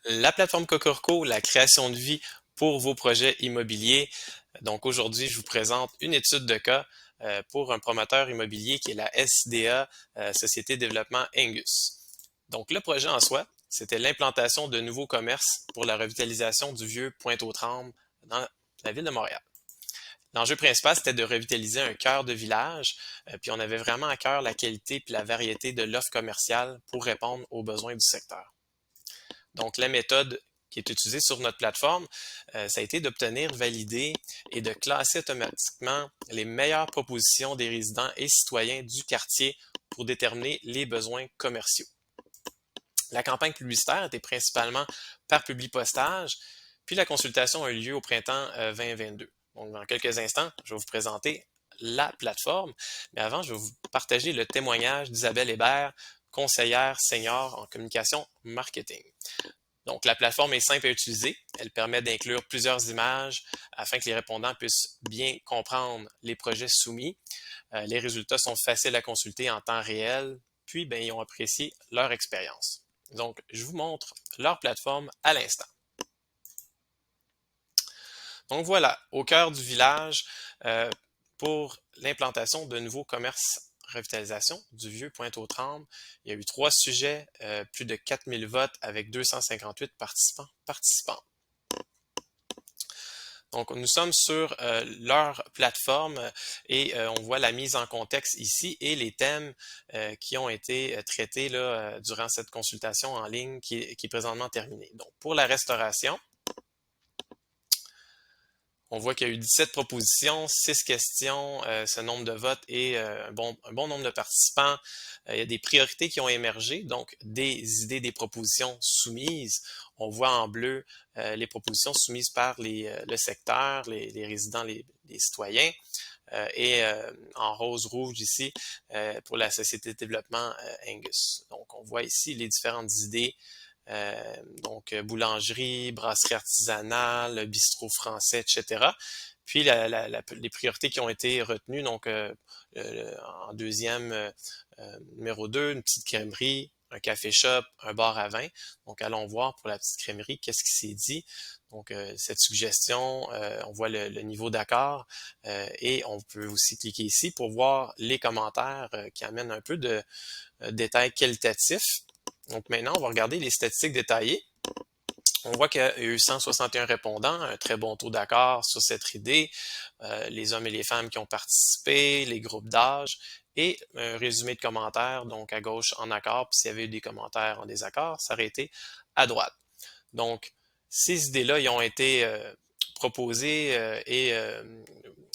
La plateforme Cocorico, la création de vie pour vos projets immobiliers. Donc aujourd'hui, je vous présente une étude de cas pour un promoteur immobilier qui est la SDA, Société de développement Angus. Donc le projet en soi, c'était l'implantation de nouveaux commerces pour la revitalisation du vieux Pointe-aux-Trembles dans la ville de Montréal. L'enjeu principal, c'était de revitaliser un cœur de village, puis on avait vraiment à cœur la qualité puis la variété de l'offre commerciale pour répondre aux besoins du secteur. Donc, la méthode qui est utilisée sur notre plateforme, ça a été d'obtenir, valider et de classer automatiquement les meilleures propositions des résidents et citoyens du quartier pour déterminer les besoins commerciaux. La campagne publicitaire était principalement par publipostage, puis la consultation a eu lieu au printemps 2022. Donc, dans quelques instants, je vais vous présenter la plateforme, mais avant, je vais vous partager le témoignage d'Isabelle Hébert, conseillère senior en communication marketing. Donc, la plateforme est simple à utiliser. Elle permet d'inclure plusieurs images afin que les répondants puissent bien comprendre les projets soumis. Les résultats sont faciles à consulter en temps réel, puis ben, ils ont apprécié leur expérience. Donc, je vous montre leur plateforme à l'instant. Donc voilà, au cœur du village, euh, pour l'implantation de nouveaux commerces revitalisation du vieux Pointe-aux-Trembles. Il y a eu 3 sujets, plus de 4000 votes avec 258 participants. Donc, nous sommes sur leur plateforme et on voit la mise en contexte ici et les thèmes qui ont été traités là, durant cette consultation en ligne qui est présentement terminée. Donc, pour la restauration, on voit qu'il y a eu 17 propositions, 6 questions, ce nombre de votes et un bon nombre de participants. Il y a des priorités qui ont émergé, donc des idées, des propositions soumises. On voit en bleu les propositions soumises par le secteur, les résidents, les citoyens. Et en rose-rouge ici pour la Société de développement Angus. Donc, on voit ici les différentes idées donc boulangerie, brasserie artisanale, bistrot français, etc. Puis les priorités qui ont été retenues, donc en deuxième, numéro 2, une petite crèmerie, un café shop, un bar à vin. Donc allons voir pour la petite crèmerie qu'est-ce qui s'est dit. Donc cette suggestion, on voit le niveau d'accord et on peut aussi cliquer ici pour voir les commentaires qui amènent un peu de détails qualitatifs. Donc maintenant, on va regarder les statistiques détaillées. On voit qu'il y a eu 161 répondants, un très bon taux d'accord sur cette idée, les hommes et les femmes qui ont participé, les groupes d'âge et un résumé de commentaires, donc à gauche en accord, puis s'il y avait eu des commentaires en désaccord, ça aurait été à droite. Donc, ces idées-là, ils ont été proposées et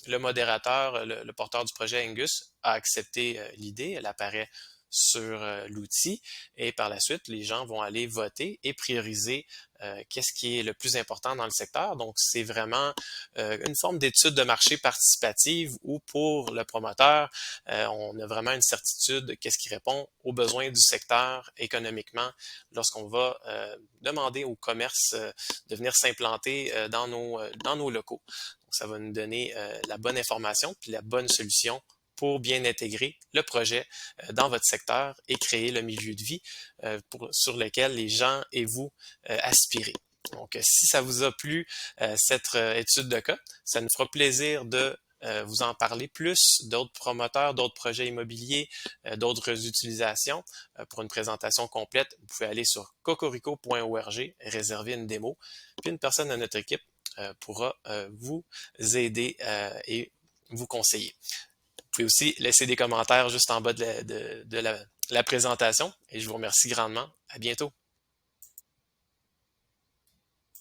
le modérateur, le porteur du projet Angus, a accepté l'idée. Elle apparaît sur l'outil et par la suite, les gens vont aller voter et prioriser qu'est-ce qui est le plus important dans le secteur. Donc, c'est vraiment une forme d'étude de marché participative où pour le promoteur, on a vraiment une certitude de qu'est-ce qui répond aux besoins du secteur économiquement lorsqu'on va demander au commerce de venir s'implanter dans nos locaux. Donc, ça va nous donner la bonne information puis la bonne solution pour bien intégrer le projet dans votre secteur et créer le milieu de vie sur lequel les gens et vous aspirez. Donc, si ça vous a plu, cette étude de cas, ça nous fera plaisir de vous en parler plus, d'autres promoteurs, d'autres projets immobiliers, d'autres utilisations. Pour une présentation complète, vous pouvez aller sur cocorico.org, réserver une démo, puis une personne de notre équipe pourra vous aider et vous conseiller. Vous pouvez aussi laisser des commentaires juste en bas de la présentation et je vous remercie grandement. À bientôt.